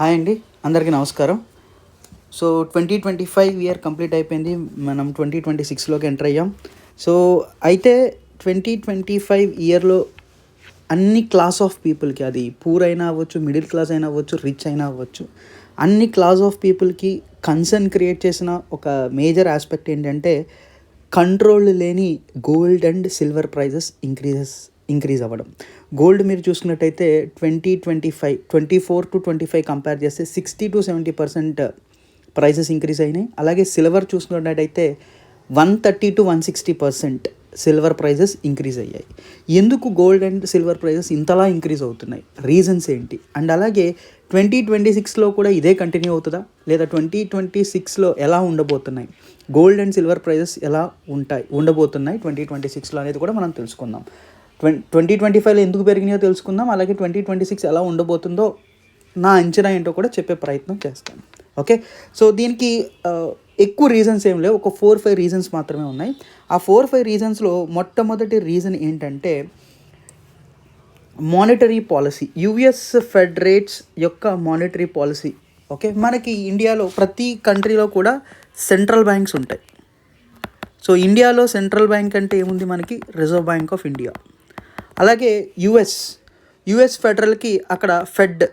Hi అండి, అందరికీ నమస్కారం. సో 2025 ఇయర్ కంప్లీట్ అయిపోయింది. మనం 2026లోకి ఎంటర్ అయ్యాం. సో అయితే 2025 ఇయర్లో అన్ని క్లాస్ ఆఫ్ పీపుల్కి, అది పూర్ అయినా అవ్వచ్చు, మిడిల్ క్లాస్ అయినా అవ్వచ్చు, రిచ్ అయినా అవ్వచ్చు, అన్ని క్లాస్ ఆఫ్ పీపుల్కి కన్సర్న్ క్రియేట్ చేసిన ఒక మేజర్ ఆస్పెక్ట్ ఏంటంటే కంట్రోల్ లేని gold and silver prices increase అవ్వడం. గోల్డ్ మీరు చూసుకున్నట్టయితే 2024 to 25 కంపేర్ చేస్తే 60-70% ప్రైసెస్ ఇంక్రీజ్ అయినాయి. అలాగే సిల్వర్ చూసుకున్నట్టయితే 130-160% సిల్వర్ ప్రైజెస్ ఇంక్రీజ్ అయ్యాయి. ఎందుకు గోల్డ్ అండ్ సిల్వర్ ప్రైజెస్ ఇంతలా ఇంక్రీజ్ అవుతున్నాయి, రీజన్స్ ఏంటి? అండ్ అలాగే 2026లో కూడా ఇదే కంటిన్యూ అవుతుందా, లేదా 2026లో ఎలా ఉండబోతున్నాయి, గోల్డ్ అండ్ సిల్వర్ ప్రైజెస్ ఎలా ఉండబోతున్నాయి 2026లో అనేది కూడా మనం తెలుసుకుందాం. 2025లో ఎందుకు పెరిగినాయో తెలుసుకుందాం. అలాగే 2026 ఎలా ఉండబోతుందో నా అంచనా ఏంటో కూడా చెప్పే ప్రయత్నం చేస్తాను. ఓకే, సో దీనికి ఎక్కువ రీజన్స్ ఏం లేవు, ఒక 4-5 రీజన్స్ మాత్రమే ఉన్నాయి. ఆ 4-5 రీజన్స్లో మొట్టమొదటి రీజన్ ఏంటంటే monetary policy, US fed rates యొక్క మానిటరీ పాలసీ. ఓకే, మనకి ఇండియాలో ప్రతి కంట్రీలో కూడా సెంట్రల్ బ్యాంక్స్ ఉంటాయి. సో ఇండియాలో సెంట్రల్ బ్యాంక్ అంటే ఏముంది, మనకి రిజర్వ్ బ్యాంక్ ఆఫ్ ఇండియా. అలాగే యుఎస్ ఫెడరల్కి అక్కడ ఫెడ్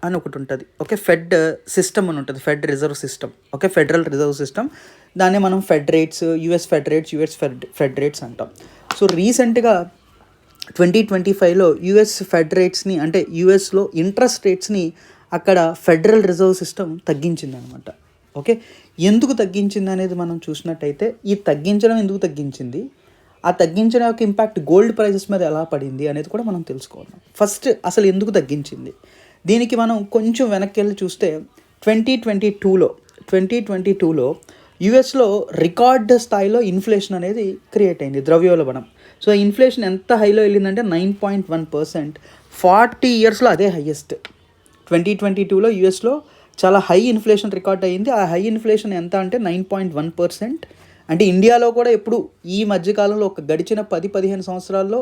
అని ఒకటి ఉంటుంది. ఓకే, ఫెడ్ సిస్టమ్ అని ఉంటుంది, fed reserve system. Okay, federal reserve system, దాన్ని మనం fed rates, US fed rates అంటాం. సో రీసెంట్గా 2025లో యుఎస్ ఫెడ్ రేట్స్ని, అంటే యుఎస్లో ఇంట్రెస్ట్ రేట్స్ని అక్కడ ఫెడరల్ రిజర్వ్ సిస్టమ్ తగ్గించింది అనమాట. ఓకే, ఎందుకు తగ్గించింది అనేది మనం చూసినట్టయితే, ఈ తగ్గించడం ఎందుకు తగ్గించింది, ఆ తగ్గించిన యొక్క ఇంపాక్ట్ గోల్డ్ ప్రైజెస్ మీద ఎలా పడింది అనేది కూడా మనం తెలుసుకోవాలి. ఫస్ట్ అసలు ఎందుకు తగ్గించింది, దీనికి మనం కొంచెం వెనక్కి వెళ్ళి చూస్తే 2022లో యుఎస్లో రికార్డ్ స్థాయిలో ఇన్ఫ్లేషన్ అనేది క్రియేట్ అయింది, ద్రవ్యోల్బణం. సో ఇన్ఫ్లేషన్ ఎంత హైలో వెళ్ళిందంటే 9.1%, 40 ఇయర్స్లో అదే హైయెస్ట్. 2022లో యుఎస్లో చాలా హై ఇన్ఫ్లేషన్ రికార్డ్ అయ్యింది. ఆ హై ఇన్ఫ్లేషన్ ఎంత అంటే 9.1%. అంటే ఇండియాలో కూడా ఎప్పుడు ఈ మధ్యకాలంలో ఒక గడిచిన 10-15 సంవత్సరాల్లో,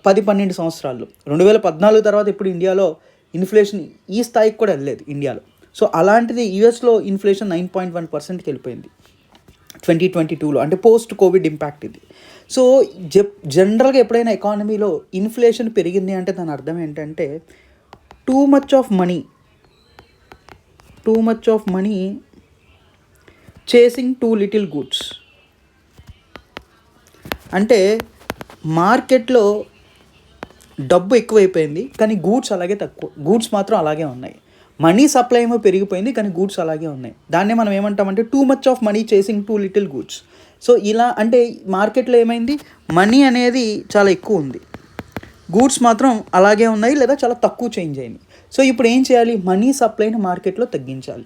10-12 సంవత్సరాల్లో, 2014 తర్వాత ఇప్పుడు ఇండియాలో ఇన్ఫ్లేషన్ ఈ స్థాయికి కూడా వెళ్ళలేదు ఇండియాలో. సో అలాంటిది యుఎస్లో ఇన్ఫ్లేషన్ 9.1%కి వెళ్ళిపోయింది 2022లో, అంటే పోస్ట్ కోవిడ్ ఇంపాక్ట్ ఇది. సో జనరల్గా ఎప్పుడైనా ఎకానమీలో ఇన్ఫ్లేషన్ పెరిగింది అంటే దాని అర్థం ఏంటంటే too much of money chasing two little goods. అంటే మార్కెట్లో డబ్బు ఎక్కువైపోయింది కానీ గూడ్స్ అలాగే తక్కువ, గూడ్స్ మాత్రం అలాగే ఉన్నాయి. మనీ సప్లై ఏమో పెరిగిపోయింది కానీ గూడ్స్ అలాగే ఉన్నాయి. దాన్నే మనం ఏమంటామంటే too much of money chasing two little goods. So ఇలా అంటే మార్కెట్లో ఏమైంది, మనీ అనేది చాలా ఎక్కువ ఉంది, గూడ్స్ మాత్రం అలాగే ఉన్నాయి లేదా చాలా తక్కువ చేంజ్ అయింది. సో ఇప్పుడు ఏం చేయాలి, మనీ సప్లైని మార్కెట్లో తగ్గించాలి.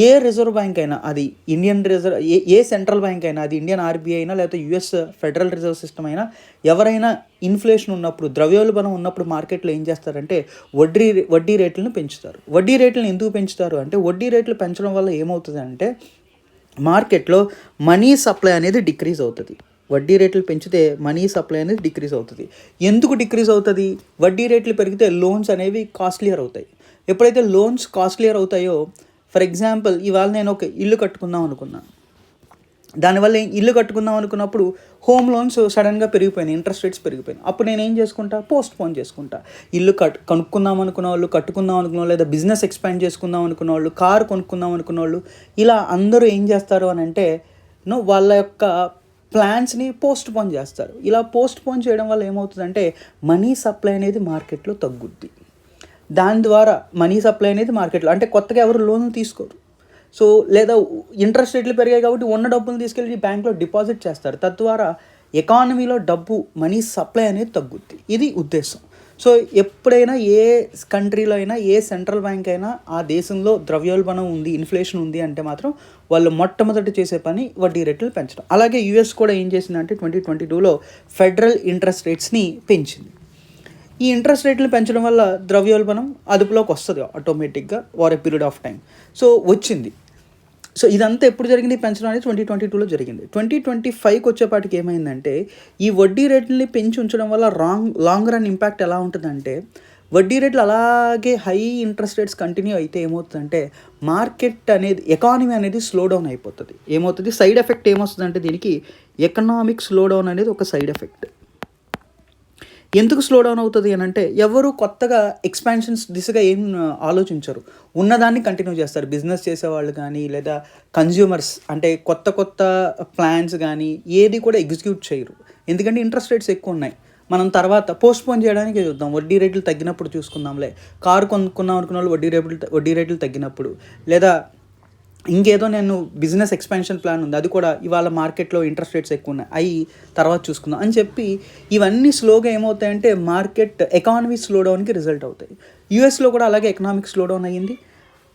ఏ రిజర్వ్ బ్యాంక్ అయినా, అది ఇండియన్ రిజర్వ్, ఏ సెంట్రల్ బ్యాంక్ అయినా, అది ఇండియన్ ఆర్బీఐ అయినా లేకపోతే యుఎస్ ఫెడరల్ రిజర్వ్ సిస్టమ్ అయినా, ఎవరైనా ఇన్ఫ్లేషన్ ఉన్నప్పుడు, ద్రవ్యోల్బణం ఉన్నప్పుడు మార్కెట్లో ఏం చేస్తారంటే వడ్డీ రేట్లను పెంచుతారు. వడ్డీ రేట్లను ఎందుకు పెంచుతారు అంటే, వడ్డీ రేట్లు పెంచడం వల్ల ఏమవుతుంది అంటే మార్కెట్లో మనీ సప్లై అనేది డిక్రీజ్ అవుతుంది. వడ్డీ రేట్లు పెంచితే మనీ సప్లై అనేది డిక్రీజ్ అవుతుంది. ఎందుకు డిక్రీజ్ అవుతుంది, వడ్డీ రేట్లు పెరిగితే లోన్స్ అనేవి కాస్ట్లియర్ అవుతాయి. ఎప్పుడైతే లోన్స్ కాస్ట్లియర్ అవుతాయో, ఫర్ ఎగ్జాంపుల్ ఇవాళ నేను ఒక ఇల్లు కట్టుకుందాం అనుకున్నాను, దానివల్ల ఇల్లు కట్టుకుందాం అనుకున్నప్పుడు హోమ్ లోన్స్ సడన్గా పెరిగిపోయినాయి, ఇంట్రెస్ట్ రేట్స్ పెరిగిపోయినాయి. అప్పుడు నేను ఏం చేసుకుంటా, పోన్ చేసుకుంటా. ఇల్లు కట్టుకుందాం అనుకున్న వాళ్ళు, కట్టుకుందాం అనుకున్న వాళ్ళు, లేదా బిజినెస్ ఎక్స్పాండ్ చేసుకుందాం అనుకున్న వాళ్ళు, కారు కొనుక్కుందాం అనుకున్న వాళ్ళు, ఇలా అందరూ ఏం చేస్తారు అని అంటే వాళ్ళ యొక్క ప్లాన్స్ని పోన్ చేస్తారు. ఇలా పోన్ చేయడం వల్ల ఏమవుతుందంటే మనీ సప్లై అనేది మార్కెట్లో తగ్గుద్ది. దాని ద్వారా మనీ సప్లై అనేది మార్కెట్లో, అంటే కొత్తగా ఎవరు లోన్లు తీసుకోరు. సో లేదా ఇంట్రెస్ట్ రేట్లు పెరిగాయి కాబట్టి ఉన్న డబ్బులు తీసుకెళ్ళి బ్యాంక్లో డిపాజిట్ చేస్తారు. తద్వారా ఎకానమీలో మనీ సప్లై అనేది తగ్గుద్ది. ఇది ఉద్దేశం. సో ఎప్పుడైనా ఏ కంట్రీలో అయినా, ఏ సెంట్రల్ బ్యాంక్ అయినా ఆ దేశంలో ద్రవ్యోల్బణం ఉంది, ఇన్ఫ్లేషన్ ఉంది అంటే మాత్రం వాళ్ళు మొట్టమొదటి చేసే పని వడ్డీ రేట్లు పెంచడం. అలాగే యుఎస్ కూడా ఏం చేసిందంటే 2022లో ఫెడరల్ ఇంట్రెస్ట్ రేట్స్ని పెంచింది. ఈ ఇంట్రెస్ట్ రేట్లు పెంచడం వల్ల ద్రవ్యోల్బణం అదుపులోకి వస్తుంది ఆటోమేటిక్గా over a period of time. So వచ్చింది. సో ఇదంతా ఎప్పుడు జరిగింది, పెంచడం అనేది 2022లో జరిగింది. 2025కి వచ్చేపాటికి ఏమైందంటే ఈ వడ్డీ రేట్లని పెంచి ఉంచడం వల్ల లాంగ్ రన్ ఇంపాక్ట్ ఎలా ఉంటుందంటే, వడ్డీ రేట్లు అలాగే హై ఇంట్రెస్ట్ రేట్స్ కంటిన్యూ అయితే ఏమవుతుందంటే మార్కెట్ అనేది ఎకానమీ అనేది స్లో డౌన్ అయిపోతుంది. ఏమవుతుంది సైడ్ ఎఫెక్ట్ ఏమొస్తుందంటే దీనికి ఎకనామిక్ స్లో డౌన్ అనేది ఒక సైడ్ ఎఫెక్ట్. ఎందుకు స్లో డౌన్ అవుతుంది అని అంటే ఎవరు కొత్తగా ఎక్స్పాన్షన్స్ దిశగా ఏం ఆలోచించరు, ఉన్నదాన్ని కంటిన్యూ చేస్తారు. బిజినెస్ చేసేవాళ్ళు కానీ లేదా కన్జ్యూమర్స్ అంటే కొత్త కొత్త ప్లాన్స్ కానీ ఏది కూడా ఎగ్జిక్యూట్ చేయరు. ఎందుకంటే ఇంట్రెస్ట్ రేట్స్ ఎక్కువ ఉన్నాయి. మనం తర్వాత పోస్ట్పోన్ చేయడానికి చూద్దాం, వడ్డీ రేట్లు తగ్గినప్పుడు చూసుకుందాంలే. కారు కొనుక్కున్నాం అనుకున్న వాళ్ళు వడ్డీ రేట్లు తగ్గినప్పుడు, లేదా ఇంకేదో నేను బిజినెస్ ఎక్స్పాన్షన్ ప్లాన్ ఉంది అది కూడా ఇవాళ మార్కెట్లో ఇంట్రెస్ట్ రేట్స్ ఎక్కువ ఉన్నాయి అవి తర్వాత చూసుకుందాం అని చెప్పి ఇవన్నీ స్లోగా ఏమవుతాయంటే మార్కెట్ ఎకానమీ స్లో డౌన్కి రిజల్ట్ అవుతాయి. యూఎస్లో కూడా అలాగే ఎకనామిక్ స్లో డౌన్ అయ్యింది.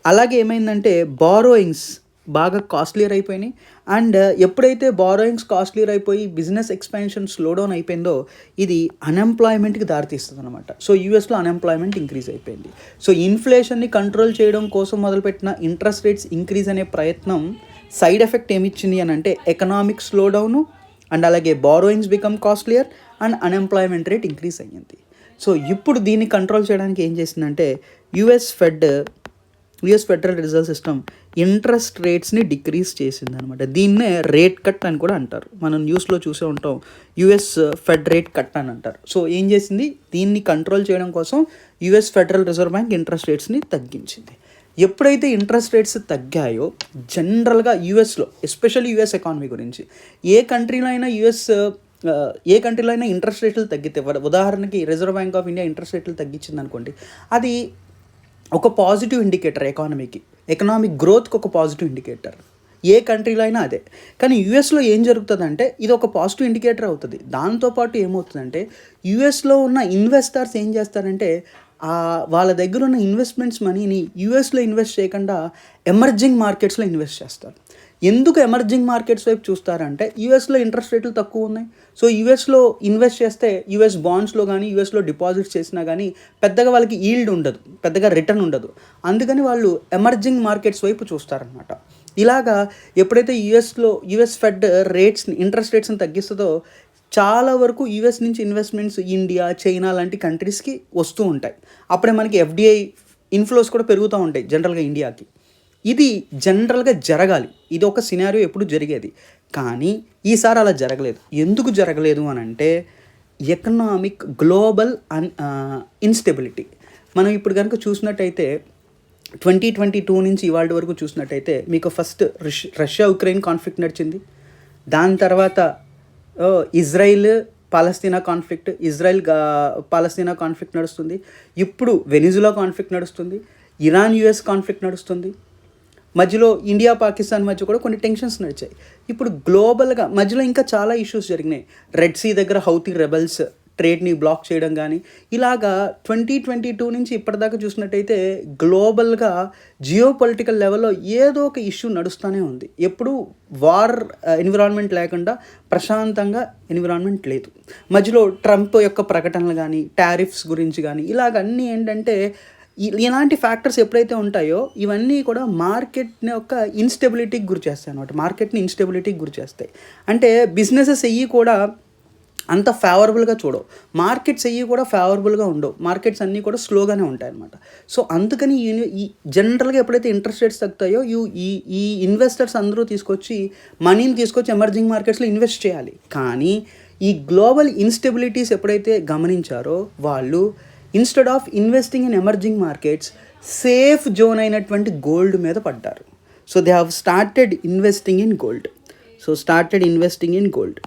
అలాగే ఏమైందంటే బారోయింగ్స్ బాగా కాస్ట్లీర్ అయిపోయినాయి. అండ్ ఎప్పుడైతే బారోయింగ్స్ కాస్ట్లీర్ అయిపోయి బిజినెస్ ఎక్స్పాన్షన్ స్లో డౌన్ అయిపోయిందో ఇది అన్ఎంప్లాయ్మెంట్కి దారితీస్తుంది అనమాట. సో యూఎస్లో అన్ఎంప్లాయ్మెంట్ ఇంక్రీజ్ అయిపోయింది. సో ఇన్ఫ్లేషన్ని కంట్రోల్ చేయడం కోసం మొదలుపెట్టిన ఇంట్రెస్ట్ రేట్స్ ఇంక్రీజ్ అనే ప్రయత్నం సైడ్ ఎఫెక్ట్ ఏమిచ్చింది అని అంటే ఎకనామిక్ స్లో డౌను అండ్ అలాగే borrowings become costlier and unemployment rate increase అయ్యింది. సో ఇప్పుడు దీన్ని కంట్రోల్ చేయడానికి ఏం చేసిందంటే US federal reserve system interest రేట్స్ని డిక్రీజ్ చేసింది అనమాట. దీన్నే రేట్ కట్ అని కూడా అంటారు. మనం న్యూస్లో చూసే ఉంటాం, యుఎస్ ఫెడ్ రేట్ కట్ అని అంటారు. సో ఏం చేసింది, దీన్ని కంట్రోల్ చేయడం కోసం US federal reserve bank interest రేట్స్ని తగ్గించింది. ఎప్పుడైతే ఇంట్రెస్ట్ రేట్స్ తగ్గాయో జనరల్గా యూఎస్లో ఎస్పెషల్లీ యుఎస్ ఎకానమీ గురించి ఏ కంట్రీలో అయినా ఇంట్రెస్ట్ రేట్లు తగ్గితే, ఉదాహరణకి reserve bank of India interest రేట్లు తగ్గించింది అనుకోండి, అది ఒక పాజిటివ్ ఇండికేటర్ ఎకానమీకి, ఎకనామిక్ గ్రోత్కి ఒక పాజిటివ్ ఇండికేటర్. ఏ కంట్రీలో అయినా అదే. కానీ యూఎస్లో ఏం జరుగుతుందంటే ఇది ఒక పాజిటివ్ ఇండికేటర్ అవుతుంది. దాంతోపాటు ఏమవుతుందంటే యూఎస్లో ఉన్న ఇన్వెస్టర్స్ ఏం చేస్తారంటే వాళ్ళ దగ్గర ఉన్న ఇన్వెస్ట్మెంట్స్ మనీని యూఎస్లో ఇన్వెస్ట్ చేయకుండా ఎమర్జింగ్ మార్కెట్స్లో ఇన్వెస్ట్ చేస్తారు. ఎందుకు ఎమర్జింగ్ మార్కెట్స్ వైపు చూస్తారంటే యూఎస్లో ఇంట్రెస్ట్ రేట్లు తక్కువ ఉన్నాయి. సో యూఎస్లో ఇన్వెస్ట్ చేస్తే యూఎస్ బాండ్స్లో కానీ యూఎస్లో డిపాజిట్స్ చేసినా కానీ పెద్దగా వాళ్ళకి ఈల్డ్ ఉండదు, పెద్దగా రిటర్న్ ఉండదు. అందుకని వాళ్ళు ఎమర్జింగ్ మార్కెట్స్ వైపు చూస్తారనమాట. ఇలాగా ఎప్పుడైతే యుఎస్ ఫెడ్ ఇంట్రెస్ట్ రేట్స్ని తగ్గిస్తుందో చాలా వరకు యూఎస్ నుంచి ఇన్వెస్ట్మెంట్స్ ఇండియా, చైనా లాంటి కంట్రీస్కి వస్తూ ఉంటాయి. అప్పుడే మనకి ఎఫ్డిఐ ఇన్ఫ్లోస్ కూడా పెరుగుతూ ఉంటాయి జనరల్గా ఇండియాకి. ఇది జనరల్గా జరగాలి, ఇది ఒక సినారియో ఎప్పుడు జరిగేది. కానీ ఈసారి అలా జరగలేదు. ఎందుకు జరగలేదు అని అంటే ఎకనామిక్ గ్లోబల్ ఇన్స్టెబిలిటీ. మనం ఇప్పుడు కనుక చూసినట్టయితే 2022 నుంచి ఇవాళ వరకు చూసినట్టయితే మీకు ఫస్ట్ రష్యా ఉక్రెయిన్ కాన్ఫ్లిక్ట్ నడిచింది. దాని తర్వాత ఇజ్రాయిల్ పాలస్తీనా కాన్ఫ్లిక్ట్ నడుస్తుంది. ఇప్పుడు వెనిజులా కాన్ఫ్లిక్ట్ నడుస్తుంది. ఇరాన్ యుఎస్ కాన్ఫ్లిక్ట్ నడుస్తుంది. మధ్యలో ఇండియా పాకిస్తాన్ మధ్య కూడా కొన్ని టెన్షన్స్ నడిచాయి. ఇప్పుడు గ్లోబల్గా మధ్యలో ఇంకా చాలా ఇష్యూస్ జరిగినాయి. రెడ్ సీ దగ్గర హౌతీ రెబల్స్ ట్రేడ్ని బ్లాక్ చేయడం కానీ, ఇలాగా 2022 నుంచి ఇప్పటిదాకా చూసినట్టయితే గ్లోబల్గా జియోపొలిటికల్ లెవెల్లో ఏదో ఒక ఇష్యూ నడుస్తూనే ఉంది. ఎప్పుడు వార్ ఎన్విరాన్మెంట్ లేకుండా ప్రశాంతంగా ఎన్విరాన్మెంట్ లేదు. మధ్యలో ట్రంప్ యొక్క ప్రకటనలు కానీ, టారిఫ్స్ గురించి కానీ, ఇలాగన్నీ ఏంటంటే ఇలాంటి ఫ్యాక్టర్స్ ఎప్పుడైతే ఉంటాయో ఇవన్నీ కూడా మార్కెట్ని యొక్క ఇన్స్టెబిలిటీకి గురి చేస్తాయి అనమాట. మార్కెట్ని ఇన్స్టెబిలిటీకి గురి చేస్తాయి. అంటే బిజినెసెస్ కూడా అంత ఫేవరబుల్గా చూడవు, మార్కెట్స్ కూడా ఫేవరబుల్గా ఉండవు, మార్కెట్స్ అన్నీ కూడా స్లోగానే ఉంటాయి అన్నమాట. సో అందుకని ఈ జనరల్గా ఎప్పుడైతే ఇంట్రెస్ట్ రేట్స్ తగ్గుతాయో ఈ ఇన్వెస్టర్స్ అందరూ మనీని తీసుకొచ్చి ఎమర్జింగ్ మార్కెట్స్లో ఇన్వెస్ట్ చేయాలి. కానీ ఈ గ్లోబల్ ఇన్స్టెబిలిటీస్ ఎప్పుడైతే గమనించారో వాళ్ళు instead of investing in emerging markets safe zone అయినటువంటి గోల్డ్ మీద పడ్డారు. So they have started investing in gold.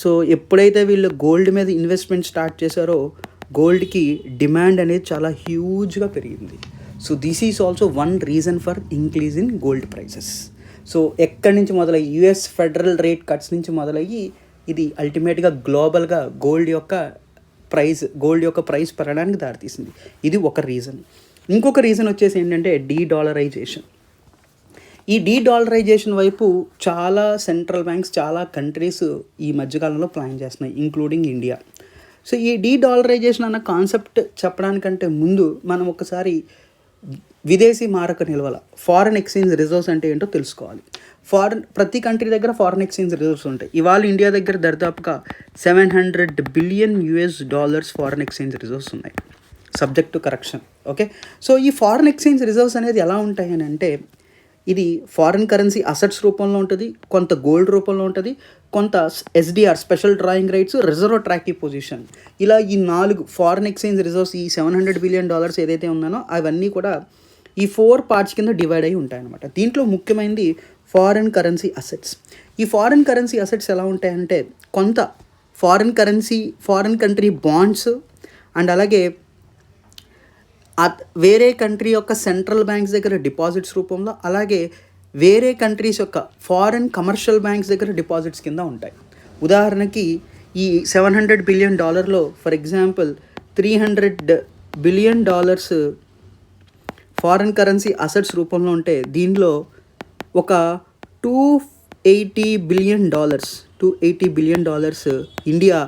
So ఎప్పుడైతే వీళ్ళు గోల్డ్ మీద ఇన్వెస్ట్మెంట్ స్టార్ట్ చేశారో గోల్డ్కి డిమాండ్ అనేది చాలా హ్యూజ్గా పెరిగింది. So this is also one reason for increase in gold prices. So ఎక్కడి నుంచి మొదలయ్యి యుఎస్ ఫెడరల్ రేట్ కట్స్ నుంచి మొదలయ్యి ఇది అల్టిమేట్గా గ్లోబల్గా గోల్డ్ యొక్క ప్రైస్ పెరగడానికి దారితీసింది. ఇది ఒక రీజన్. ఇంకొక రీజన్ వచ్చేసి ఏంటంటే డీడాలరైజేషన్. ఈ డీడాలరైజేషన్ వైపు చాలా సెంట్రల్ బ్యాంక్స్, చాలా కంట్రీస్ ఈ మధ్యకాలంలో ప్లాన్ చేస్తున్నాయి, ఇంక్లూడింగ్ ఇండియా. సో ఈ డీడాలరైజేషన్ అన్న కాన్సెప్ట్ చెప్పడానికంటే ముందు మనం ఒకసారి విదేశీ మారక నిల్వల ఫారెన్ ఎక్స్చేంజ్ రిజర్వ్స్ అంటే ఏంటో తెలుసుకోవాలి. ప్రతి కంట్రీ దగ్గర ఫారెన్ ఎక్స్చేంజ్ రిజర్వ్స్ ఉంటాయి. ఇవాళ ఇండియా దగ్గర దరిదాపుగా $700 బిలియన్ ఫారెన్ ఎక్స్చేంజ్ రిజర్వ్స్ ఉన్నాయి, subject to correction. Okay, so ఈ ఫారెన్ ఎక్స్చేంజ్ రిజర్వ్స్ అనేది ఎలా ఉంటాయి అని అంటే, ఇది ఫారిన్ కరెన్సీ అసెట్స్ రూపంలో ఉంటుంది, కొంత గోల్డ్ రూపంలో ఉంటుంది, కొంత SDR special drawing rights, reserve tranche position, ఇలా ఈ 4 ఫారిన్ ఎక్స్చేంజ్ రిజర్వ్స్ ఈ $700 బిలియన్ ఏదైతే ఉందో అవన్నీ కూడా ఈ 4 పార్ట్స్ కింద డివైడ్ అయి ఉంటాయి అన్నమాట. దీంట్లో ముఖ్యమైనది ఫారిన్ కరెన్సీ అసెట్స్. ఈ ఫారిన్ కరెన్సీ అసెట్స్ ఎలా ఉంటాయంటే, కొంత ఫారిన్ కంట్రీ బాండ్స్ అండ్ అలాగే వేరే కంట్రీ యొక్క సెంట్రల్ బ్యాంక్స్ దగ్గర డిపాజిట్స్ రూపంలో, అలాగే వేరే కంట్రీస్ యొక్క ఫారిన్ కమర్షియల్ బ్యాంక్స్ దగ్గర డిపాజిట్స్ కింద ఉంటాయి. ఉదాహరణకి ఈ $700 billion for example $300 billion foreign currency assets రూపంలో ఉంటే, దీనిలో ఒక $280 బిలియన్ ఇండియా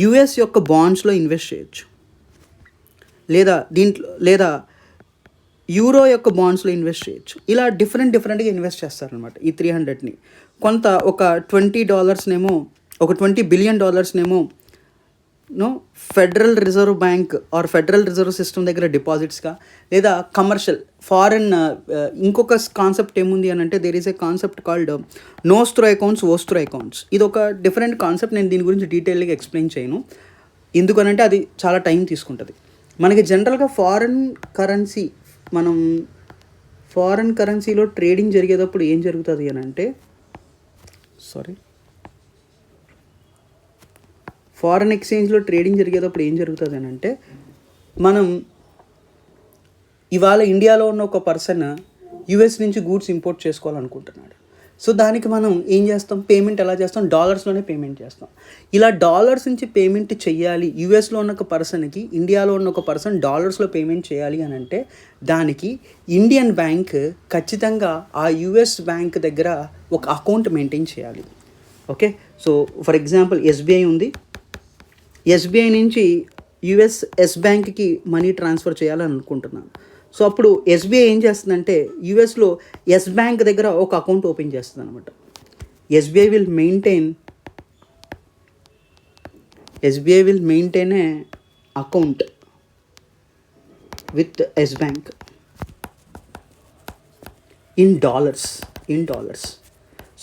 యుఎస్ యొక్క బాండ్స్లో ఇన్వెస్ట్ చేయొచ్చు, లేదా యూరో యొక్క బాండ్స్లో ఇన్వెస్ట్ చేయొచ్చు. ఇలా డిఫరెంట్గా ఇన్వెస్ట్ చేస్తారనమాట ఈ 300ని. కొంత ఒక $20 billion federal reserve bank or federal reserve system దగ్గర డిపాజిట్స్గా, లేదా కమర్షియల్ ఫారెన్ ఇంకొక కాన్సెప్ట్ ఏముంది అని అంటే, there is a concept called nostro accounts, vostro accounts. ఇది ఒక డిఫరెంట్ కాన్సెప్ట్. నేను దీని గురించి డీటెయిల్గా ఎక్స్ప్లెయిన్ చేయను, ఎందుకనంటే అది చాలా టైం తీసుకుంటుంది. మనకి జనరల్గా ఫారెన్ కరెన్సీలో ట్రేడింగ్ జరిగేటప్పుడు ఏం జరుగుతుంది అని అంటే, ఫారెన్ ఎక్స్చేంజ్లో ట్రేడింగ్ జరిగేటప్పుడు ఏం జరుగుతుంది అని అంటే, మనం ఇవాళ ఇండియాలో ఉన్న ఒక పర్సన్ యుఎస్ నుంచి గూడ్స్ ఇంపోర్ట్ చేసుకోవాలనుకుంటున్నాడు. సో దానికి మనం ఏం చేస్తాం, పేమెంట్ ఎలా చేస్తాం, డాలర్స్లోనే పేమెంట్ చేస్తాం. ఇలా డాలర్స్ నుంచి పేమెంట్ చేయాలి, యుఎస్లో ఉన్న ఒక పర్సన్కి ఇండియాలో ఉన్న ఒక పర్సన్ డాలర్స్లో పేమెంట్ చేయాలి అని అంటే, దానికి ఇండియన్ బ్యాంక్ ఖచ్చితంగా ఆ యుఎస్ బ్యాంక్ దగ్గర ఒక అకౌంట్ మెయింటైన్ చేయాలి. Okay, so for example SBI ఉంది, ఎస్బీఐ నుంచి ఎస్ బ్యాంక్కి మనీ ట్రాన్స్ఫర్ చేయాలని అనుకుంటున్నాను. సో అప్పుడు ఎస్బీఐ ఏం చేస్తుందంటే, యుఎస్లో ఎస్ బ్యాంక్ దగ్గర ఒక అకౌంట్ ఓపెన్ చేస్తుంది అనమాట. SBI will maintain a account with US bank in dollars.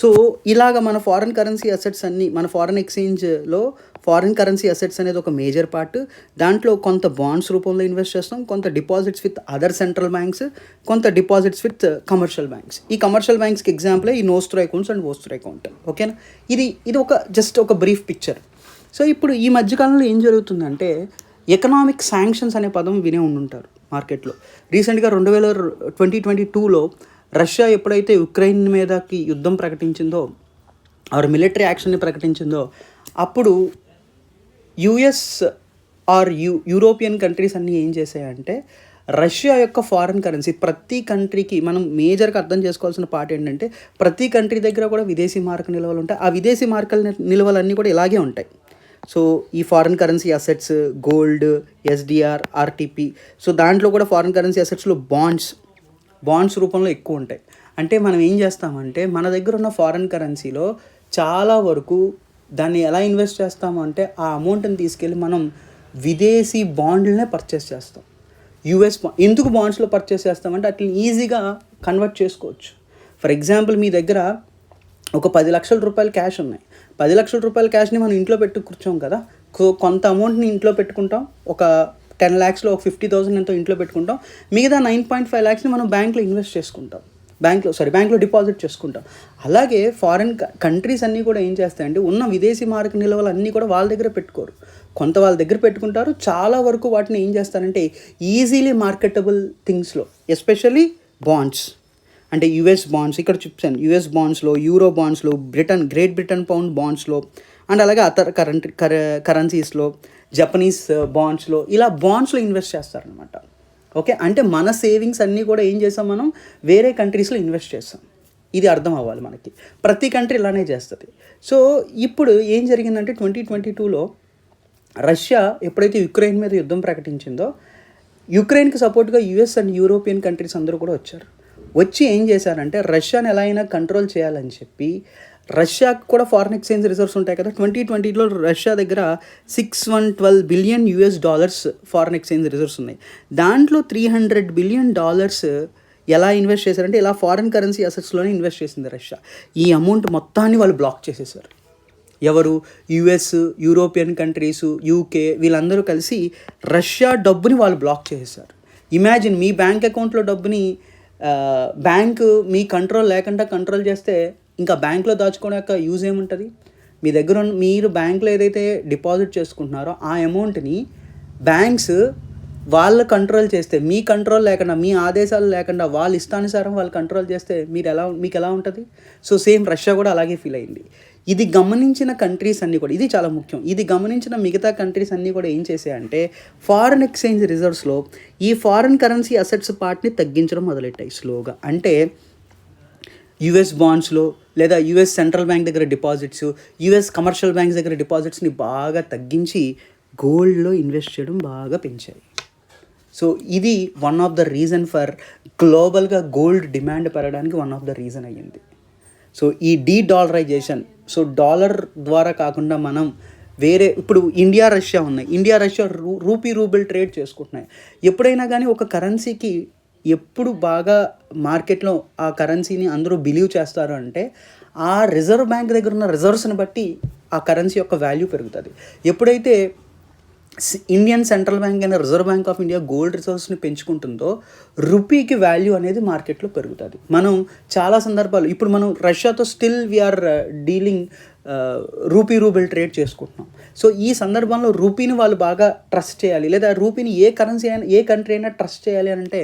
So ఇలాగ మన ఫారిన్ కరెన్సీ అసెట్స్ అన్నీ, మన ఫారిన్ ఎక్స్చేంజ్లో ఫారిన్ కరెన్సీ అసెట్స్ అనేది ఒక మేజర్ పార్ట్. దాంట్లో కొంత బాండ్స్ రూపంలో ఇన్వెస్ట్ చేస్తాం, కొంత deposits with other central banks, కొంత డిపాజిట్స్ విత్ కమర్షియల్ బ్యాంక్స్. ఈ కమర్షియల్ బ్యాంక్స్కి ఎగ్జాంపుల్ ఈ నోస్త్రో అకౌంట్స్ అండ్ ఓస్త్రో అకౌంట్. ఓకేనా, ఇది ఒక బ్రీఫ్ పిక్చర్. సో ఇప్పుడు ఈ మధ్యకాలంలో ఏం జరుగుతుందంటే, ఎకనామిక్ శాంక్షన్స్ అనే పదం వినే ఉండుంటారు మార్కెట్లో. రీసెంట్గా 2022లో రష్యా ఎప్పుడైతే ఉక్రెయిన్ మీదకి యుద్ధం ప్రకటించిందో ఆర్ మిలిటరీ యాక్షన్ని ప్రకటించిందో, అప్పుడు యుఎస్ ఆర్ యూరోపియన్ కంట్రీస్ అన్నీ ఏం చేసాయంటే, రష్యా యొక్క ఫారిన్ కరెన్సీ ప్రతి కంట్రీకి, మనం మేజర్గా అర్థం చేసుకోవాల్సిన పార్ట్ ఏంటంటే, ప్రతి కంట్రీ దగ్గర కూడా విదేశీ మార్క నిల్వలు ఉంటాయి. ఆ విదేశీ మార్కల నిల్వలన్నీ కూడా ఇలాగే ఉంటాయి. సో ఈ foreign currency assets, gold, SDR, RTP, so దాంట్లో కూడా ఫారిన్ కరెన్సీ అసెట్స్లో బాండ్స్ రూపంలో ఎక్కువ ఉంటాయి. అంటే మనం ఏం చేస్తామంటే, మన దగ్గర ఉన్న ఫారిన్ కరెన్సీలో చాలా వరకు దాన్ని ఎలా ఇన్వెస్ట్ చేస్తాము అంటే, ఆ అమౌంట్ని తీసుకెళ్ళి మనం విదేశీ బాండ్లనే పర్చేస్ చేస్తాం. ఎందుకు బాండ్స్లో పర్చేస్ చేస్తామంటే, అట్లా ఈజీగా కన్వర్ట్ చేసుకోవచ్చు. ఫర్ ఎగ్జాంపుల్, మీ దగ్గర ఒక 10 లక్షల రూపాయలు క్యాష్ ఉన్నాయి. 10 లక్షల రూపాయల క్యాష్ని మనం ఇంట్లో పెట్టి కూర్చోం కదా. సో కొంత అమౌంట్ని ఇంట్లో పెట్టుకుంటాం, ఒక 10 lakhsలో ఒక 50,000 ఎంతో ఇంట్లో పెట్టుకుంటాం. మిగతా 9.5 lakhsని మనం బ్యాంక్లో ఇన్వెస్ట్ చేసుకుంటాం, బ్యాంక్లో డిపాజిట్ చేసుకుంటాం. అలాగే ఫారిన్ కంట్రీస్ అన్నీ కూడా ఏం చేస్తాయంటే, ఉన్న విదేశీ మార్క నిల్వలు అన్నీ కూడా వాళ్ళ దగ్గర పెట్టుకోరు, కొంత వాళ్ళ దగ్గర పెట్టుకుంటారు. చాలా వరకు వాటిని ఏం చేస్తారంటే, ఈజీలీ మార్కెటబుల్ థింగ్స్లో, ఎస్పెషల్లీ బాండ్స్, అంటే యుఎస్ బాండ్స్, ఇక్కడ చూపించాను యుఎస్ బాండ్స్లో, యూరో బాండ్స్లో, గ్రేట్ బ్రిటన్ పౌండ్ బాండ్స్లో, అండ్ అలాగే అదర్ కరెన్సీస్లో, జపనీస్ బాండ్స్లో, ఇలా బాండ్స్లో ఇన్వెస్ట్ చేస్తారనమాట. ఓకే, అంటే మన సేవింగ్స్ అన్నీ కూడా ఏం చేస్తాం, మనం వేరే కంట్రీస్లో ఇన్వెస్ట్ చేస్తాం. ఇది అర్థం అవ్వాలి మనకి. ప్రతి కంట్రీ ఇలానే చేస్తుంది. సో ఇప్పుడు ఏం జరిగిందంటే, 2022లో రష్యా ఎప్పుడైతే యుక్రెయిన్ మీద యుద్ధం ప్రకటించిందో, యుక్రెయిన్కి సపోర్ట్గా యుఎస్ అండ్ యూరోపియన్ కంట్రీస్ అందరూ కూడా వచ్చారు. వచ్చి ఏం చేశారంటే రష్యాని ఎలా అయినా కంట్రోల్ చేయాలని చెప్పి, రష్యాకు కూడా ఫారెన్ ఎక్స్చేంజ్ రిజర్వ్స్ ఉంటాయి కదా. 2020లో రష్యా దగ్గర $612 బిలియన్ ఫారెన్ ఎక్స్చేంజ్ రిజర్వ్స్ ఉన్నాయి. దాంట్లో $300 బిలియన్ ఎలా ఇన్వెస్ట్ చేశారంటే ఇలా ఫారెన్ కరెన్సీ అసెట్స్లోనే ఇన్వెస్ట్ చేసింది రష్యా. ఈ అమౌంట్ మొత్తాన్ని వాళ్ళు బ్లాక్ చేసేసారు. ఎవరు? యుఎస్, యూరోపియన్ కంట్రీసు, యూకే వీళ్ళందరూ కలిసి రష్యా డబ్బుని వాళ్ళు బ్లాక్ చేసేసారు. ఇమాజిన్, మీ బ్యాంక్ అకౌంట్లో డబ్బుని బ్యాంకు మీ కంట్రోల్ లేకుండా కంట్రోల్ చేస్తే ఇంకా బ్యాంక్లో దాచుకోవడం యొక్క యూజ్ ఏముంటుంది? మీ దగ్గర మీరు బ్యాంక్లో ఏదైతే డిపాజిట్ చేసుకుంటున్నారో ఆ అమౌంట్ని బ్యాంక్స్ వాళ్ళు కంట్రోల్ చేస్తే, మీ కంట్రోల్ లేకుండా, మీ ఆదేశాలు లేకుండా వాళ్ళ ఇష్టానుసారం వాళ్ళు కంట్రోల్ చేస్తే మీకు ఎలా ఉంటుంది? సో సేమ్ రష్యా కూడా అలాగే ఫీల్ అయింది. ఇది గమనించిన కంట్రీస్ అన్నీ కూడా, ఇది చాలా ముఖ్యం, ఇది గమనించిన మిగతా కంట్రీస్ అన్నీ కూడా ఏం చేసాయంటే ఫారెన్ ఎక్స్చేంజ్ రిజర్వ్స్లో ఈ ఫారెన్ కరెన్సీ అసెట్స్ పార్ట్ని తగ్గించడం మొదలెట్టాయి స్లోగా. అంటే యుఎస్ బాండ్స్లో లేదా యుఎస్ సెంట్రల్ బ్యాంక్ దగ్గర డిపాజిట్స్, యుఎస్ కమర్షియల్ బ్యాంక్స్ దగ్గర డిపాజిట్స్ని బాగా తగ్గించి గోల్డ్లో ఇన్వెస్ట్ చేయడం బాగా పెంచాయి. సో ఇది one of the reason for గ్లోబల్గా గోల్డ్ డిమాండ్ పెరగడానికి వన్ ఆఫ్ ద రీజన్ అయ్యింది. సో ఈ డీడాలరైజేషన్, సో డాలర్ ద్వారా కాకుండా మనం వేరే, ఇప్పుడు ఇండియా రష్యా ఉన్నాయి, ఇండియా రష్యా రూబుల్ ట్రేడ్ చేసుకుంటున్నాయి. ఎప్పుడైనా కానీ ఒక కరెన్సీకి ఎప్పుడు బాగా మార్కెట్లో ఆ కరెన్సీని అందరూ బిలీవ్ చేస్తారు అంటే ఆ రిజర్వ్ బ్యాంక్ దగ్గర ఉన్న రిజర్వ్స్ని బట్టి ఆ కరెన్సీ యొక్క వాల్యూ పెరుగుతుంది. ఎప్పుడైతే ఇండియన్ సెంట్రల్ బ్యాంక్ అయిన reserve bank of India gold రిజర్వ్స్ని పెంచుకుంటుందో రూపీకి వాల్యూ అనేది మార్కెట్లో పెరుగుతుంది. మనం చాలా సందర్భాలు, ఇప్పుడు మనం రష్యాతో still we are dealing rouble trade చేసుకుంటున్నాం. సో ఈ సందర్భంలో రూపీని వాళ్ళు బాగా ట్రస్ట్ చేయాలి, లేదా రూపీని ఏ కంట్రీ అయినా ట్రస్ట్ చేయాలి అని అంటే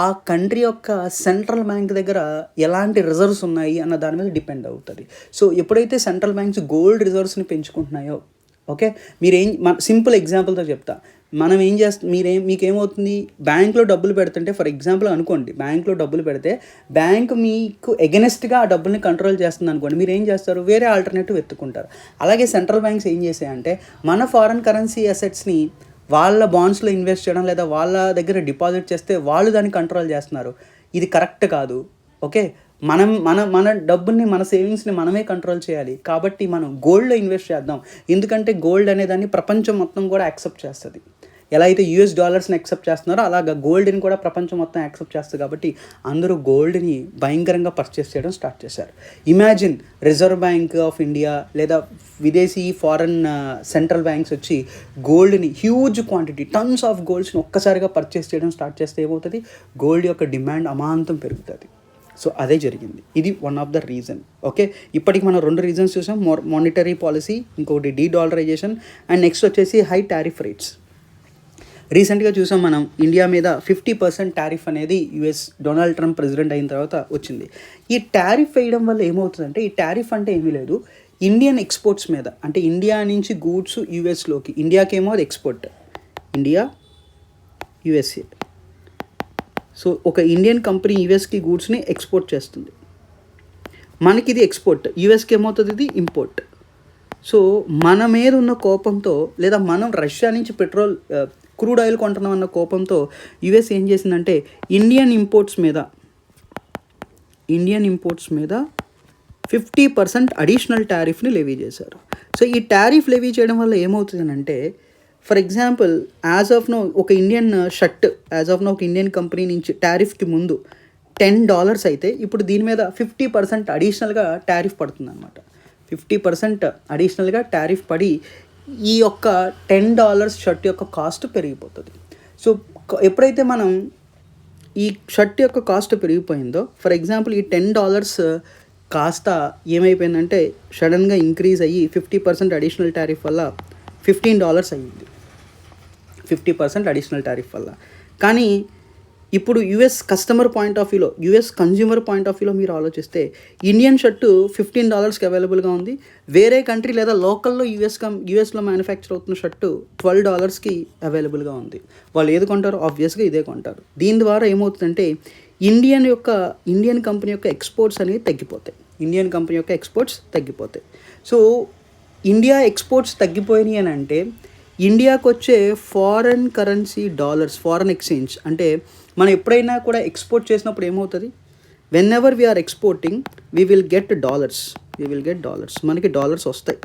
ఆ కంట్రీ యొక్క సెంట్రల్ బ్యాంక్ దగ్గర ఎలాంటి రిజర్వ్స్ ఉన్నాయి అన్న దాని మీద డిపెండ్ అవుతుంది. సో ఎప్పుడైతే సెంట్రల్ బ్యాంక్స్ గోల్డ్ రిజర్వ్స్ని పెంచుకుంటున్నాయో, ఓకే, సింపుల్ ఎగ్జాంపుల్తో చెప్తా, మనం ఏం చేస్తాం, మీకేమవుతుంది, బ్యాంక్లో డబ్బులు పెడుతుంటే, ఫర్ ఎగ్జాంపుల్ అనుకోండి, బ్యాంక్లో డబ్బులు పెడితే బ్యాంక్ మీకు ఎగెనెస్ట్గా ఆ డబ్బుల్ని కంట్రోల్ చేస్తుంది అనుకోండి, మీరు ఏం చేస్తారు, వేరే ఆల్టర్నేటివ్ ఎత్తుకుంటారు. అలాగే సెంట్రల్ బ్యాంక్స్ ఏం చేసాయంటే మన ఫారెన్ కరెన్సీ అసెట్స్ని వాళ్ళ బాండ్స్లో ఇన్వెస్ట్ చేయడం, లేదా వాళ్ళ దగ్గర డిపాజిట్ చేస్తే వాళ్ళు దాన్ని కంట్రోల్ చేస్తున్నారు. ఇది కరెక్ట్ కాదు. ఓకే, మన డబ్బుని, మన సేవింగ్స్ని మనమే కంట్రోల్ చేయాలి. కాబట్టి మనం గోల్డ్లో ఇన్వెస్ట్ చేద్దాం. ఎందుకంటే గోల్డ్ అనేదాన్ని ప్రపంచం మొత్తం కూడా యాక్సెప్ట్ చేస్తుంది. ఎలా అయితే యూఎస్ డాలర్స్ని యాక్సెప్ట్ చేస్తున్నారో అలాగా గోల్డ్ని కూడా ప్రపంచం మొత్తం యాక్సెప్ట్ చేస్తుంది. కాబట్టి అందరూ గోల్డ్ని భయంకరంగా పర్చేస్ చేయడం స్టార్ట్ చేశారు. Imagine, reserve bank of India లేదా విదేశీ ఫారెన్ సెంట్రల్ బ్యాంక్స్ వచ్చి గోల్డ్ని హ్యూజ్ క్వాంటిటీ, టన్స్ ఆఫ్ గోల్డ్స్ని ఒక్కసారిగా పర్చేస్ చేయడం స్టార్ట్ చేస్తే ఏమవుతుంది, గోల్డ్ యొక్క డిమాండ్ అమాంతం పెరుగుతుంది. సో అదే జరిగింది. ఇది one of the reason. Okay, ఇప్పటికి మనం 2 రీజన్స్ చూసాం, మానిటరీ పాలసీ, ఇంకొకటి డీడాలరైజేషన్, అండ్ నెక్స్ట్ వచ్చేసి హై టారిఫ్ రేట్స్. రీసెంట్గా చూసాం మనం, ఇండియా మీద 50% టారిఫ్ అనేది యుఎస్ డొనాల్డ్ ట్రంప్ ప్రెసిడెంట్ అయిన తర్వాత వచ్చింది. ఈ టారిఫ్ వేయడం వల్ల ఏమవుతుందంటే, ఈ టారిఫ్ అంటే ఏమీ లేదు, ఇండియన్ ఎక్స్పోర్ట్స్ మీద, అంటే ఇండియా నుంచి గూడ్స్ యుఎస్లోకి, ఇండియాకేమో అది ఎక్స్పోర్ట్, ఇండియా యుఎస్ఏ. సో ఒక ఇండియన్ కంపెనీ యుఎస్కి గూడ్స్ని ఎక్స్పోర్ట్ చేస్తుంది, మనకి ఇది ఎక్స్పోర్ట్, యుఎస్కి ఏమవుతుంది, ఇది ఇంపోర్ట్. సో మన మీద ఉన్న కోపంతో, లేదా మనం రష్యా నుంచి క్రూడ్ ఆయిల్ కొంటున్నాం అన్న కోపంతో యుఎస్ ఏం చేసిందంటే ఇండియన్ ఇంపోర్ట్స్ మీద 50% అడిషనల్ టారిఫ్ని లెవీ చేశారు. సో ఈ టారిఫ్ లెవీ చేయడం వల్ల ఏమవుతుందంటే, for example, as of now ఒక ఇండియన్ షర్ట్, ఒక ఇండియన్ కంపెనీ నుంచి టారిఫ్కి ముందు $10 అయితే ఇప్పుడు దీని మీద 50% అడిషనల్గా టారిఫ్ పడుతుంది అనమాట. 50% అడిషనల్గా టారిఫ్ పడి ఈ యొక్క $10 షర్ట్ యొక్క కాస్ట్ పెరిగిపోతుంది. సో ఎప్పుడైతే మనం ఈ షర్ట్ యొక్క కాస్ట్ పెరిగిపోయిందో, ఫర్ ఎగ్జాంపుల్ ఈ $10 కాస్త ఏమైపోయిందంటే సడన్గా ఇంక్రీజ్ అయ్యి 50% అడిషనల్ టారిఫ్ వల్ల $15 అయ్యింది, 50% అడిషనల్ టారిఫ్ వల్ల. కానీ ఇప్పుడు యుఎస్ కస్టమర్ పాయింట్ ఆఫ్ వ్యూలో, యుఎస్ కన్జ్యూమర్ పాయింట్ ఆఫ్ వ్యూలో మీరు ఆలోచిస్తే ఇండియన్ షర్టు $15కి అవైలబుల్గా ఉంది, వేరే కంట్రీ లేదా లోకల్లో యుఎస్లో మ్యానుఫ్యాక్చర్ అవుతున్న షర్టు $12కి అవైలబుల్గా ఉంది. వాళ్ళు ఏది కొంటారో ఆబ్వియస్గా ఇదే కొంటారు. దీని ద్వారా ఏమవుతుందంటే ఇండియన్ కంపెనీ యొక్క ఎక్స్పోర్ట్స్ అనేవి తగ్గిపోతాయి. సో ఇండియా ఎక్స్పోర్ట్స్ తగ్గిపోయినాయి అని అంటే ఇండియాకి వచ్చే foreign currency dollars, foreign exchange అంటే మనం ఎప్పుడైనా కూడా ఎక్స్పోర్ట్ చేసినప్పుడు ఏమవుతుంది, whenever we're exporting we will get dollars, మనకి డాలర్స్ వస్తాయి.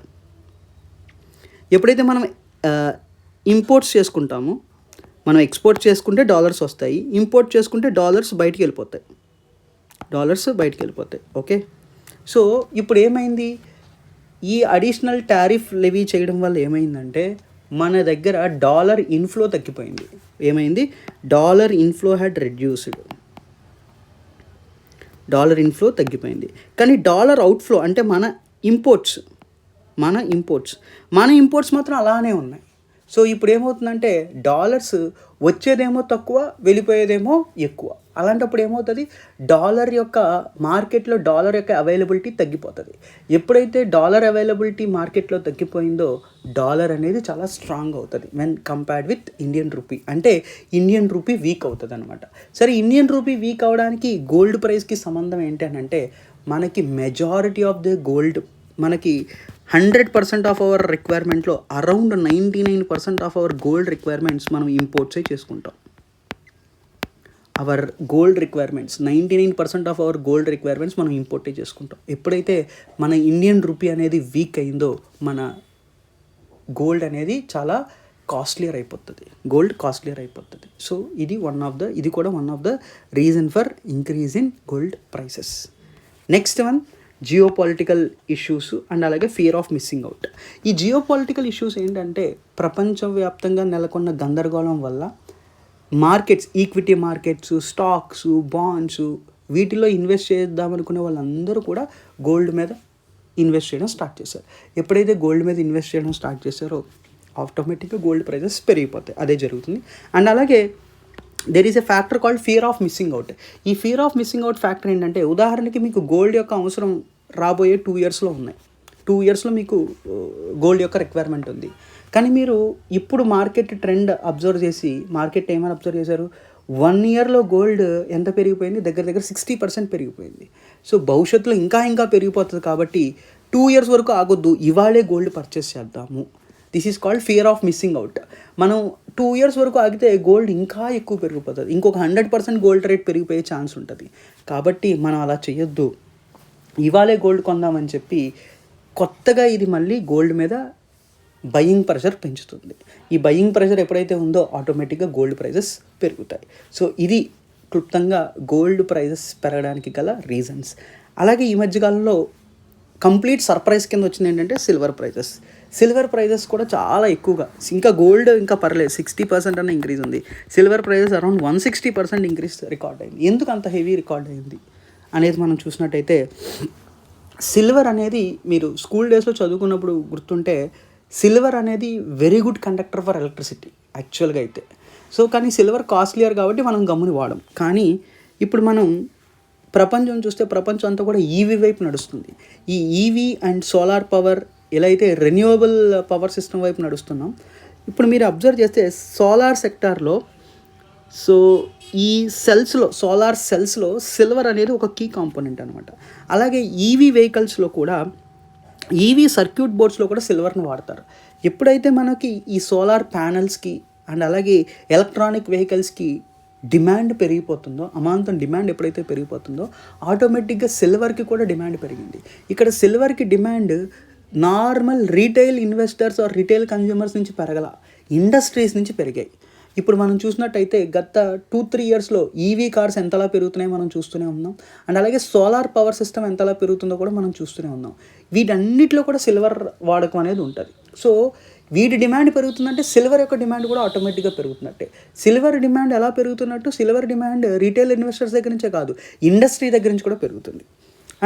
ఎప్పుడైతే మనం ఇంపోర్ట్స్ చేసుకుంటామో, మనం ఎక్స్పోర్ట్ చేసుకుంటే డాలర్స్ వస్తాయి, ఇంపోర్ట్ చేసుకుంటే డాలర్స్ బయటికి వెళ్ళిపోతాయి. ఓకే. సో ఇప్పుడు ఏమైంది, ఈ అడిషనల్ టారిఫ్ లెవీ చేయడం వల్ల ఏమైందంటే మన దగ్గర డాలర్ ఇన్ఫ్లో తగ్గిపోయింది. ఏమైంది, డాలర్ ఇన్ఫ్లో తగ్గిపోయింది. కానీ డాలర్ అవుట్ఫ్లో అంటే మన ఇంపోర్ట్స్ మాత్రం అలానే ఉన్నాయి. సో ఇప్పుడు ఏమవుతుందంటే డాలర్స్ వచ్చేదేమో తక్కువ, వెళ్ళిపోయేదేమో ఎక్కువ. అలాంటప్పుడు ఏమవుతుంది, మార్కెట్లో డాలర్ యొక్క అవైలబిలిటీ తగ్గిపోతుంది. ఎప్పుడైతే డాలర్ అవైలబిలిటీ మార్కెట్లో తగ్గిపోయిందో డాలర్ అనేది చాలా స్ట్రాంగ్ అవుతుంది when compared with Indian rupee. అంటే ఇండియన్ రూపీ వీక్ అవుతుంది అనమాట. సరే, ఇండియన్ రూపీ వీక్ అవడానికి గోల్డ్ ప్రైస్కి సంబంధం ఏంటి అని అంటే, మనకి మెజారిటీ ఆఫ్ ద గోల్డ్, మనకి 100% ఆఫ్ అవర్ రిక్వైర్మెంట్లో around 99% of our gold requirements మనం ఇంపోర్ట్సే చేసుకుంటాం. Our gold requirements 99% of our gold requirements మనం ఇంపోర్టే చేసుకుంటాం. ఎప్పుడైతే మన ఇండియన్ రూపీ అనేది వీక్ అయిందో మన గోల్డ్ అనేది చాలా కాస్ట్లియర్ అయిపోతుంది. సో ఇది కూడా one of the reason for increase in gold prices. Next one, geopolitical issues and అలాగే ఫియర్ ఆఫ్ మిస్సింగ్ అవుట్. ఈ జియోపాలిటికల్ ఇష్యూస్ ఏంటంటే ప్రపంచవ్యాప్తంగా నెలకొన్న గందరగోళం వల్ల ఈక్విటీ మార్కెట్స్, స్టాక్స్, బాండ్స్, వీటిలో ఇన్వెస్ట్ చేద్దామనుకునే వాళ్ళందరూ కూడా గోల్డ్ మీద ఇన్వెస్ట్ చేయడం స్టార్ట్ చేశారు. ఎప్పుడైతే గోల్డ్ మీద ఇన్వెస్ట్ చేయడం స్టార్ట్ చేశారో ఆటోమేటిక్గా గోల్డ్ ప్రైజెస్ పెరిగిపోతాయి. అదే జరుగుతుంది. అండ్ అలాగే there is a factor called fear of missing out. ఈ fear of missing out factor ఏంటంటే, ఉదాహరణకి మీకు గోల్డ్ యొక్క అవసరం రాబోయే 2 yearsలో ఉన్నాయి. 2 yearsలో మీకు గోల్డ్ యొక్క రిక్వైర్మెంట్ ఉంది. కానీ మీరు ఇప్పుడు మార్కెట్ ట్రెండ్ అబ్జర్వ్ చేసి, మార్కెట్ ఏమైనా అబ్జర్వ్ చేశారు, 1 yearలో గోల్డ్ ఎంత పెరిగిపోయింది, దగ్గర 60% పెరిగిపోయింది. సో భవిష్యత్తులో ఇంకా పెరిగిపోతుంది. కాబట్టి 2 years వరకు ఆగొద్దు, ఇవాళే గోల్డ్ పర్చేస్ చేద్దాము. This is called fear of missing out. మనం 2 years వరకు ఆగితే గోల్డ్ ఇంకా ఎక్కువ పెరిగిపోతుంది, ఇంకొక 100% గోల్డ్ రేట్ పెరిగిపోయే ఛాన్స్ ఉంటుంది. కాబట్టి మనం అలా చేయొద్దు, ఇవాళే గోల్డ్ కొందామని చెప్పి కొత్తగా ఇది మళ్ళీ గోల్డ్ మీద బయింగ్ ప్రెషర్ పెంచుతుంది. ఈ బయింగ్ ప్రెషర్ ఎప్పుడైతే ఉందో ఆటోమేటిక్గా గోల్డ్ ప్రైజెస్ పెరుగుతాయి. సో ఇది క్లుప్తంగా గోల్డ్ ప్రైజెస్ పెరగడానికి గల రీజన్స్. అలాగే ఈ మధ్యకాలంలో కంప్లీట్ సర్ప్రైజ్ కింద వచ్చింది ఏంటంటే సిల్వర్ ప్రైజెస్ కూడా చాలా ఎక్కువగా, ఇంకా గోల్డ్ ఇంకా పర్లేదు 60% అన్న ఇంక్రీజ్ ఉంది, silver prices around 160% increase record అయింది. ఎందుకు అంత హెవీ రికార్డ్ అయింది అనేది మనం చూసినట్టయితే, సిల్వర్ అనేది మీరు స్కూల్ డేస్లో చదువుకున్నప్పుడు గుర్తుంటే, సిల్వర్ అనేది very good conductor for electricity యాక్చువల్గా అయితే. సో కానీ సిల్వర్ కాస్ట్లియర్ కాబట్టి మనం గమ్ముని వాడం. కానీ ఇప్పుడు మనం ప్రపంచం చూస్తే ప్రపంచం అంతా కూడా ఈవీ వైపు నడుస్తుంది. ఈ ఈవీ అండ్ సోలార్ పవర్, ఎలా అయితే రెన్యూవబుల్ పవర్ సిస్టమ్ వైపు నడుస్తున్నాం. ఇప్పుడు మీరు అబ్జర్వ్ చేస్తే సోలార్ సెక్టార్లో, సో ఈ సోలార్ సెల్స్లో సిల్వర్ అనేది ఒక కీ కాంపోనెంట్ అనమాట. అలాగే ఈవీ వెహికల్స్లో కూడా, ఈవీ సర్క్యూట్ బోర్డ్స్లో కూడా సిల్వర్ని వాడతారు. ఎప్పుడైతే మనకి ఈ సోలార్ ప్యానల్స్కి అండ్ అలాగే ఎలక్ట్రానిక్ వెహికల్స్కి డిమాండ్ పెరిగిపోతుందో, అమాంతం డిమాండ్ ఎప్పుడైతే పెరిగిపోతుందో ఆటోమేటిక్గా సిల్వర్కి కూడా డిమాండ్ పెరిగింది. ఇక్కడ సిల్వర్కి demand normal retail investors or retail consumers నుంచి పెరగల, ఇండస్ట్రీస్ నుంచి పెరిగాయి. ఇప్పుడు మనం చూసినట్టయితే గత 2-3 yearsలో ఈవీ కార్స్ ఎంతలా పెరుగుతున్నాయో మనం చూస్తూనే ఉన్నాం. అండ్ అలాగే సోలార్ పవర్ సిస్టమ్ ఎంతలా పెరుగుతుందో కూడా మనం చూస్తూనే ఉన్నాం. వీటన్నిటిలో కూడా సిల్వర్ వాడకం అనేది ఉంటుంది. సో వీటి డిమాండ్ పెరుగుతుందంటే సిల్వర్ యొక్క డిమాండ్ కూడా ఆటోమేటిక్గా పెరుగుతున్నట్టే. సిల్వర్ డిమాండ్ ఎలా పెరుగుతున్నట్టు, సిల్వర్ డిమాండ్ రీటైల్ ఇన్వెస్టర్స్ దగ్గర నుంచే కాదు, ఇండస్ట్రీ దగ్గర నుంచి కూడా పెరుగుతుంది.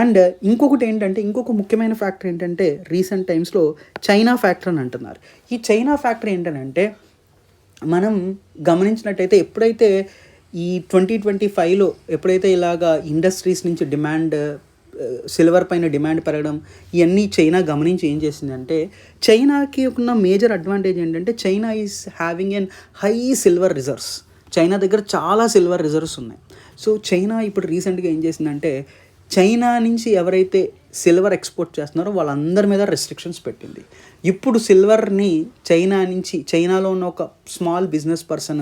అండ్ ఇంకొక ముఖ్యమైన ఫ్యాక్టర్ ఏంటంటే, రీసెంట్ టైమ్స్లో చైనా ఫ్యాక్టర్ అని అంటున్నారు. ఈ చైనా ఫ్యాక్టర్ ఏంటంటే, మనం గమనించినట్టయితే ఎప్పుడైతే ఈ 2025లో ఎప్పుడైతే ఇలాగా ఇండస్ట్రీస్ నుంచి డిమాండ్, సిల్వర్ పైన డిమాండ్ పెరగడం, ఇవన్నీ చైనా గమనించి ఏం చేసిందంటే, చైనాకి ఉన్న మేజర్ అడ్వాంటేజ్ ఏంటంటే, China is having an high silver reserves. China దగ్గర చాలా సిల్వర్ రిజర్వ్స్ ఉన్నాయి. సో చైనా ఇప్పుడు రీసెంట్గా ఏం చేసిందంటే, చైనా నుంచి ఎవరైతే సిల్వర్ ఎక్స్పోర్ట్ చేస్తున్నారో వాళ్ళందరి మీద రెస్ట్రిక్షన్స్ పెట్టింది. ఇప్పుడు సిల్వర్ని చైనాలో ఉన్న ఒక స్మాల్ బిజినెస్ పర్సన్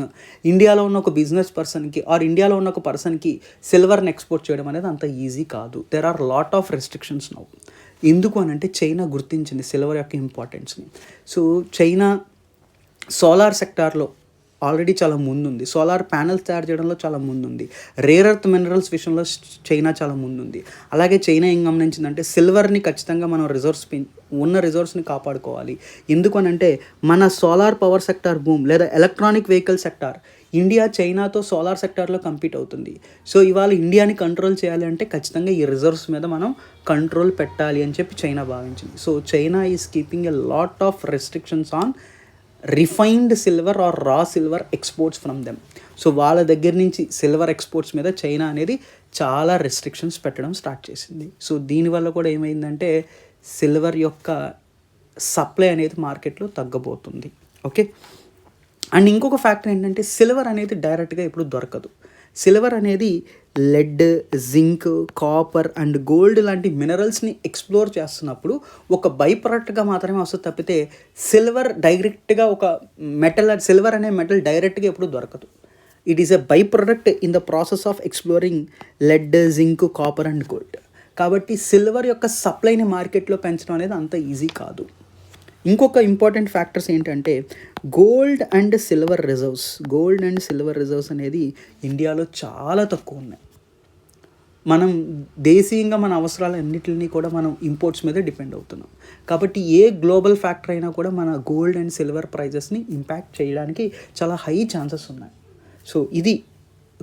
ఇండియాలో ఉన్న ఒక బిజినెస్ పర్సన్కి ఇండియాలో ఉన్న ఒక పర్సన్కి సిల్వర్ని ఎక్స్పోర్ట్ చేయడం అనేది అంత ఈజీ కాదు. There are lot of restrictions now. ఎందుకు అని అంటే చైనా గుర్తించింది సిల్వర్ యొక్క ఇంపార్టెన్స్ని. సో చైనా సోలార్ సెక్టార్లో ఆల్రెడీ చాలా ముందుంది. సోలార్ ప్యానెల్స్ తయారు చేయడంలో చాలా ముందుంది. రేర్ ఎర్త్ మినరల్స్ విషయంలో చైనా చాలా ముందుంది. అలాగే చైనా ఏం గమనించిందంటే సిల్వర్ని ఖచ్చితంగా మనం ఉన్న రిజర్వ్స్ని కాపాడుకోవాలి. ఎందుకు అని అంటే మన సోలార్ పవర్ సెక్టార్ బూమ్ లేదా ఎలక్ట్రానిక్ వెహికల్ సెక్టార్ ఇండియా చైనాతో సోలార్ సెక్టార్లో కంపీట్ అవుతుంది. సో ఇవాళ ఇండియాని కంట్రోల్ చేయాలి అంటే ఖచ్చితంగా ఈ రిజర్వ్స్ మీద మనం కంట్రోల్ పెట్టాలి అని చెప్పి చైనా భావించింది. So China is keeping a lot of restrictions on refined silver or raw silver exports from them. So వాళ్ళ దగ్గర నుంచి సిల్వర్ ఎక్స్పోర్ట్స్ మీద చైనా అనేది చాలా రెస్ట్రిక్షన్స్ పెట్టడం స్టార్ట్ చేసింది. సో దీనివల్ల కూడా ఏమైందంటే సిల్వర్ యొక్క సప్లై అనేది మార్కెట్లో తగ్గబోతుంది. ఓకే, అండ్ ఇంకొక ఫ్యాక్టర్ ఏంటంటే సిల్వర్ అనేది డైరెక్ట్గా ఇప్పుడు దొరకదు. సిల్వర్ అనేది lead, zinc, copper and gold లాంటి మినరల్స్ని ఎక్స్ప్లోర్ చేస్తున్నప్పుడు ఒక బై ప్రొడక్ట్గా మాత్రమే వస్తుంది తప్పితే సిల్వర్ అనే మెటల్ డైరెక్ట్గా ఎప్పుడు దొరకదు. It is a by product in the process of exploring lead, zinc, copper and gold. కాబట్టి సిల్వర్ యొక్క సప్లైని మార్కెట్లో పెంచడం అనేది అంత ఈజీ కాదు. ఇంకొక ఇంపార్టెంట్ ఫ్యాక్టర్స్ ఏంటంటే గోల్డ్ అండ్ సిల్వర్ రిజర్వ్స్ అనేది ఇండియాలో చాలా తక్కువ ఉన్నాయి. మనం దేశీయంగా మన అవసరాలన్నిటిని కూడా మనం ఇంపోర్ట్స్ మీద డిపెండ్ అవుతున్నాం. కాబట్టి ఏ గ్లోబల్ ఫ్యాక్టర్ అయినా కూడా మన గోల్డ్ అండ్ సిల్వర్ ప్రైజెస్ని ఇంపాక్ట్ చేయడానికి చాలా హై ఛాన్సెస్ ఉన్నాయి. సో ఇది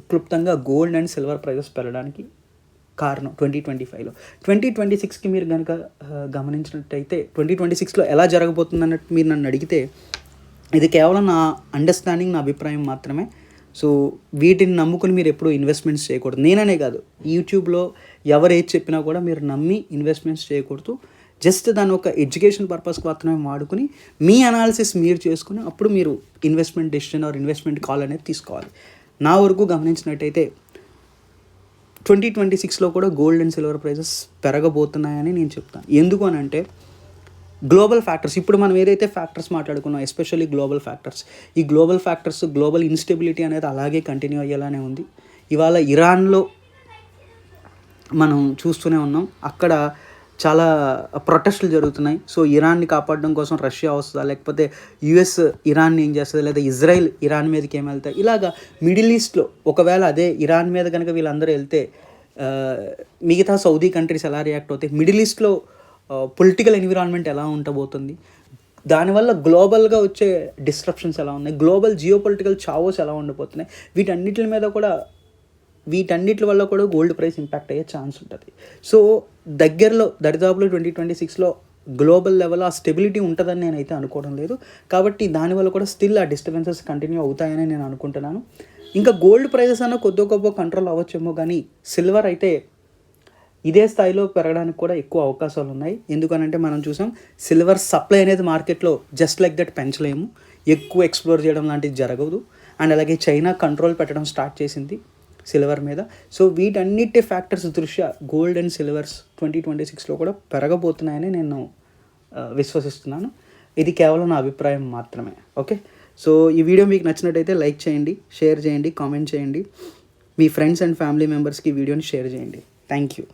క్లుప్తంగా గోల్డ్ అండ్ సిల్వర్ ప్రైజెస్ పెరగడానికి కారణం 2025లో. 2026కి మీరు కనుక గమనించినట్టయితే 2026లో ఎలా జరగబోతుంది అన్నట్టు మీరు నన్ను అడిగితే ఇది కేవలం నా అండర్స్టాండింగ్, నా అభిప్రాయం మాత్రమే. సో వీటిని నమ్ముకుని మీరు ఎప్పుడూ ఇన్వెస్ట్మెంట్స్ చేయకూడదు. నేననే కాదు, యూట్యూబ్లో ఎవరు ఏది చెప్పినా కూడా మీరు నమ్మి ఇన్వెస్ట్మెంట్స్ చేయకూడదు. జస్ట్ దాని ఒక ఎడ్యుకేషన్ పర్పస్కి మాత్రమే వాడుకుని మీ అనాలిసిస్ మీరు చేసుకుని అప్పుడు మీరు investment decision or investment call అనేది తీసుకోవాలి. నా వరకు గమనించినట్టయితే 2026లో కూడా గోల్డ్ అండ్ సిల్వర్ ప్రైజెస్ పెరగబోతున్నాయని నేను చెప్తాను. ఎందుకు అని అంటే గ్లోబల్ ఫ్యాక్టర్స్, ఇప్పుడు మనం ఏదైతే ఫ్యాక్టర్స్ మాట్లాడుకున్నాం, especially global factors global instability అనేది అలాగే కంటిన్యూ అయ్యేలానే ఉంది. ఇవాళ ఇరాన్లో మనం చూస్తూనే ఉన్నాం, అక్కడ చాలా ప్రొటెస్టులు జరుగుతున్నాయి. సో ఇరాన్ని కాపాడడం కోసం రష్యా వస్తుందా, లేకపోతే యుఎస్ ఇరాన్ని ఏం చేస్తుంది, లేదా ఇజ్రాయిల్ ఇరాన్ మీదకి ఏం వెళ్తాయి, ఇలాగా మిడిల్ ఈస్ట్లో ఒకవేళ అదే ఇరాన్ మీద కనుక వీళ్ళందరూ వెళ్తే మిగతా సౌదీ కంట్రీస్ ఎలా రియాక్ట్ అవుతాయి, మిడిల్ ఈస్ట్లో పొలిటికల్ ఎన్విరాన్మెంట్ ఎలా ఉండబోతుంది, దానివల్ల గ్లోబల్గా వచ్చే డిస్ట్రప్షన్స్ ఎలా ఉన్నాయి, గ్లోబల్ జియోపొలిటికల్ చావోస్ ఎలా ఉండబోతున్నాయి, వీటన్నిటి వల్ల కూడా గోల్డ్ ప్రైస్ ఇంపాక్ట్ అయ్యే ఛాన్స్ ఉంటుంది. సో దరిదాపులో 2026లో గ్లోబల్ లెవెల్ ఆ స్టెబిలిటీ ఉంటుందని నేనైతే అనుకోవడం లేదు. కాబట్టి దానివల్ల కూడా స్టిల్ ఆ డిస్టర్బెన్సెస్ కంటిన్యూ అవుతాయని నేను అనుకుంటున్నాను. ఇంకా గోల్డ్ ప్రైజెస్ అన్న కొద్ది గొప్ప కంట్రోల్ అవ్వచ్చేమో, కానీ సిల్వర్ అయితే ఇదే స్థాయిలో పెరగడానికి కూడా ఎక్కువ అవకాశాలు ఉన్నాయి. ఎందుకనంటే మనం చూసాం సిల్వర్ సప్లై అనేది మార్కెట్లో జస్ట్ లైక్ దట్ పెంచలేము, ఎక్కువ ఎక్స్ప్లోర్ చేయడం లాంటిది జరగదు. అండ్ అలాగే చైనా కంట్రోల్ పెట్టడం స్టార్ట్ చేసింది సిల్వర్ మీద. సో వీటన్నిటి ఫ్యాక్టర్స్ దృష్ట్యా గోల్డ్ అండ్ సిల్వర్స్ 2026లో కూడా పెరగబోతున్నాయని నేను విశ్వసిస్తున్నాను. ఇది కేవలం నా అభిప్రాయం మాత్రమే. ఓకే, సో ఈ వీడియో మీకు నచ్చినట్టయితే లైక్ చేయండి, షేర్ చేయండి, కామెంట్ చేయండి. మీ ఫ్రెండ్స్ అండ్ ఫ్యామిలీ మెంబర్స్కి ఈ వీడియోని షేర్ చేయండి. Thank you.